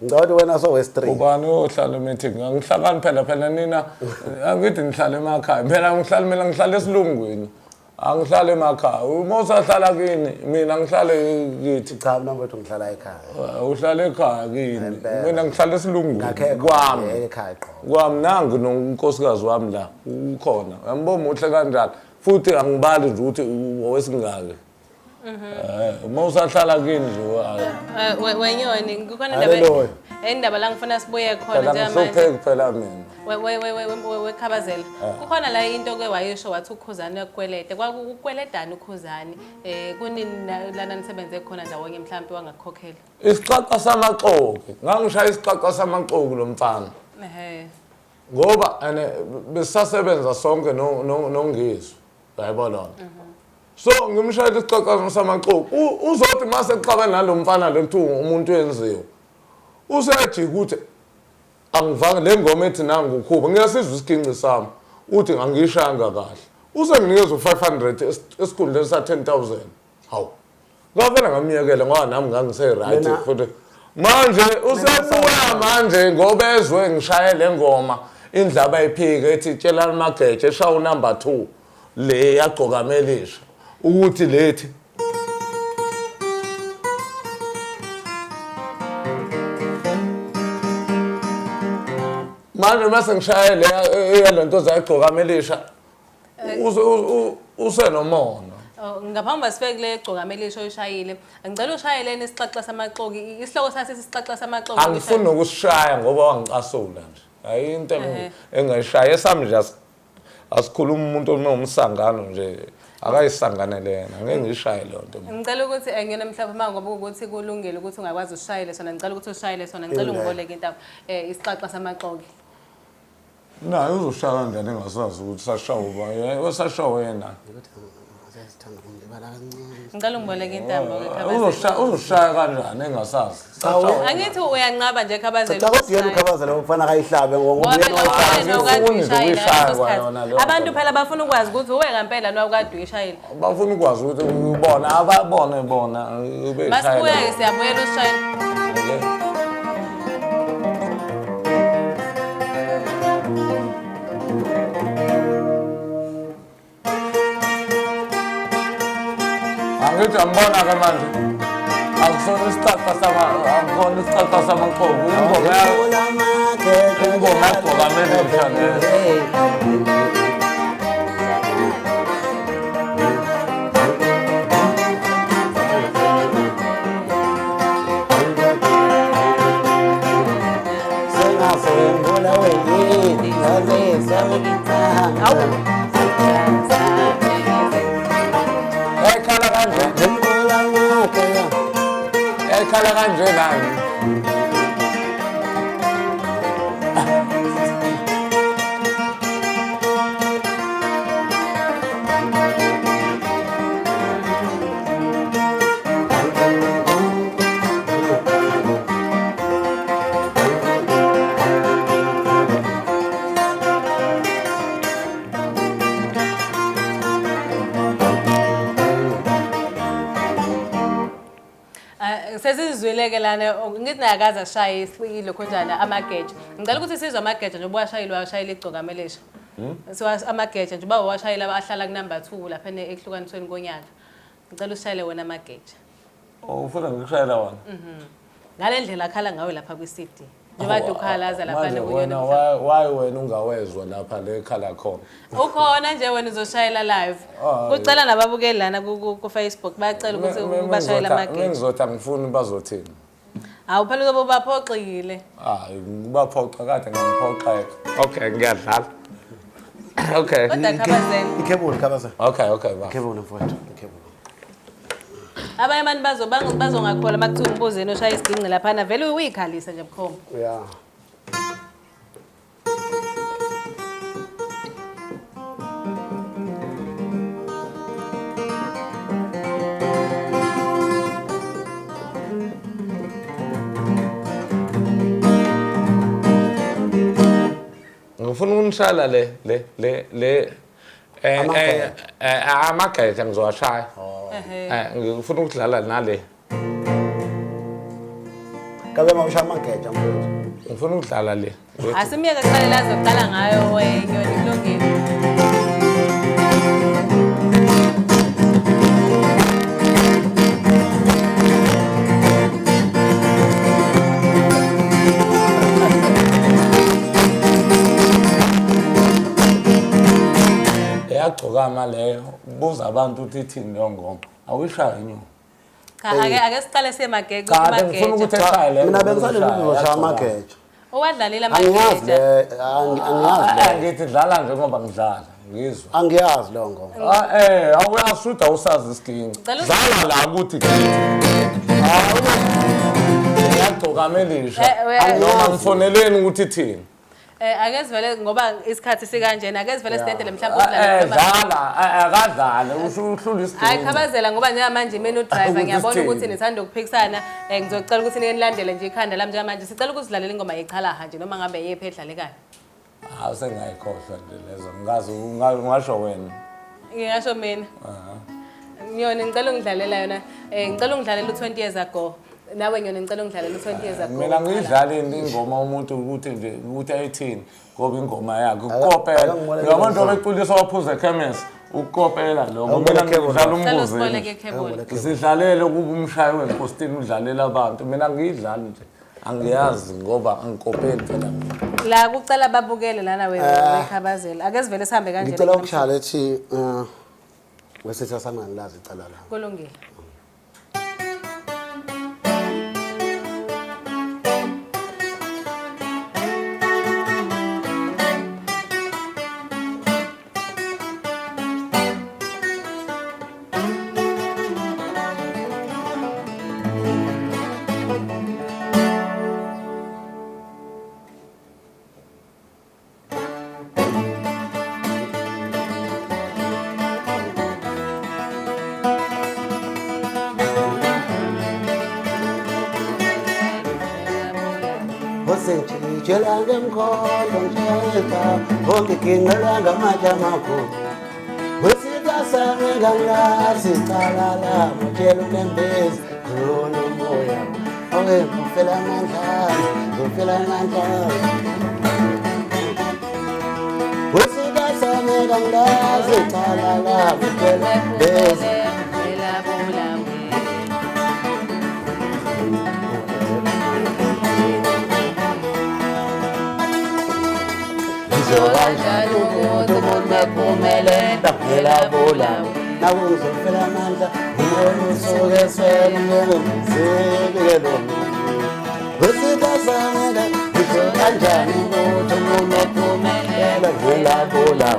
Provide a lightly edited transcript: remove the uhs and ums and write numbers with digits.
Ngicabanga wena so West 3. Ubani ohlala meeting ngihlakani phela nina angithi ngihlala emakhaya phela mina ngihlala esilungwini angihlala emakhaya uma usahlala kini mina ngihlala kithi Cha mina mfethu ngihlala ekhaya. Uhlala ekhaya kini mina ngihlala esilungwini Kwami ekhaya qho. kwami nangu nonkosikazi wami la ukhona yambona muhle kanjalo futhi angibali nje ukuthi owesingake uma usahlala kini nje wenyoni kukhona Haleluya. indaba la ngifuna sibuye khona njengamanje phela mina wekhabazela kukhona la into ke wayisho wathi uKhuzani uyakweleta kwakukweledani uKhuzani kunini lana nisebenze khona ndawonye mhlawumbe wangakukhokhela isiqaqa samaxoki ngangishaya isiqaqa samaxoki lo mfana ngoba ane besasebenza sonke nongizwe yayibona so ngimshayela isiqaqa samaxoki uzothi mase kuqabana nalomfana lekuthiwa umuntu wenziwe usejika ukuthi angivanga le ngoma ethi nangu ukhuba ngiyasizwa isiginci sami uthi ngangishanga kahle usenginikeza u500 esikhundleni sa 10000 hawu ngavela ngamiyekela ngoba nami ngangise right futhi manje usebuya manje ngoba ezwe ngishaye le ngoma indlaba ephika ethi tshela mageje eshawu number 2 le yagqokamelisha ukuthi lethi manje mase ngishaya le lento zayigqokamelisha usenomona ngaphambi sifike kule egqokamelisha oyishayile angicela ushayeleni isixaxa samaxoki isihloko sathi isixaxa samaxoki angifuni nokusishaya ngoba wangicasula nje hayi into engayishaya esami nje asikhuluma umuntu onomsangano nje akayisanganele yena ngeke ngishaye le nto ngicela ukuthi ngiyena mhlawumbe manje ngoba ukuthi kulungile ukuthi ungakwazi ushayele sona ngicela ukuthi ushayele sona ngicela ungiboleke into isixaxa samaxoki naye uzoshaya kanjani engasazi ukuthi sashawa yena ngicela ungiboleke intambo uzoshaya kanjani engasazi angithi uyanqaba nje khabazela Cha kodwa yena ukhabazela ufana kayihlabe ngoba abantu phela bafuna ukwazi ukuthi uwe ngempela lo kade uyishayile bafuna ukwazi ukuthi ubona ababone bona ube masibuya siyabuyela ushayela angithi ambona ke manje akusona isiqaqa samaxoki ingoma yagqokamelisha ekhala kanje nani sesizwileke lana ngithi nakaza shaye isipikile khonjana amageje ngicela ukuthi sizwe amageje nje ubashayile washayile igcokamelisha so amageje nje uba washayile abahlala ku number 2 lapha ehlukanisweni konyaka ngicela ushayile wena amageje ufuna ngikushayela wona ngale ndlela akhala ngawe lapha kwi CD njengoba ukhalaza lapha wena why wena ungawezwa lapha le khala khona ukhona nje wena uzoshayela live kucela nababukeli lana ku Facebook bayacela ukuthi ubashayela amageje ngizothi angifuni bazothini awu phela uzobe baphoxile hayi ngibaphoxa kade ngiphoxa okay ngiyadlala okay kodwa khabazela ikhebule khabazela okay ba ikhebule mfowethu ikhebule abanye abantu bazongakhola makuthiwa Mbuzeni oshaya isiginci lapha na vele uyikhalisa nje bukhoma yeah ngifuna unishala le amageje ngizowashaya ngifuna ukudlala nale Kabe mawusha amageja mfowethu. Ngifuna ukudlala le. Asimiyeke kuqale la zoqala ngayo Nyoni kulungile. Yagcokama leyo. Buza abantu ukuthi ithini leyo ngoma. Awuyishaya inyoni. Ake siqale semagege Kanti ngifuna ukuthi eshaye le. Mina bengisale ukushaya amageja. Owadlalela Angiyazi amageja. Ngithi dlala njengoba ngidlala. Ngizwa. Angiyazi leyo ngoma. Awuyasuda usazi isiginci. Dlala la ukuthi yagcokama elisha. Noma ngifoneleni ukuthi ithini. Ake sivele ngoba isikhathi sikanjena ake sivele sidedele mhlawumbe udlala dlala akadlale uhlula isidingo. Hayi khabazela ngoba njengamanje mina udriver ngiyabona ukuthi nithanda ukuphikisana ngizocela ukuthi nilandele nje ikhanda lami njengamanje sicela ukuzidlalela ingoma yeChalaha nje noma ngabe yephi edlalekayo. Sengayikhohlwa nje lezo ngazi ungasho wena. Ngingasho mina. Nyoni ngicela ungidlalela yona ngicela ungidlalela u20 years ago. Nawe Nyoni ngicela ungidlalela u20 years ago. Mina ngiyidlalile ingoma umuntu ukuthi nje ukuthi ayithini ngoba ingoma yakhe ukopela. Yabantu abeculisa waphuza ekhemesi ukopela lo ngoba mina ngidlala Mbuzeni. Sidlalele kuba umshayi wenkostini udlalela abantu. Mina ngiyidlala nje. Angiyazi ngoba angikopeli phela. La kucela babukele lana wekhabazela. Ake sivele sihambe kanje. Ngicela ukushala ethi wesitha sanganilazi icala la. Kulungile. Jela ngemkhondo njeka ongikinela ngamajamako wesitha sami ngalazi icala la mutshela unembezi khona umoya awe ngifela amandla wesitha sami ngalazi icala la mutshela unembezi Kanjani umuntu ngokumukweleta phela bola nawe uzofela amandla ubona usuke swele ngizibikelo wesitha sami kanjani umuntu ngokumukweleta phela bola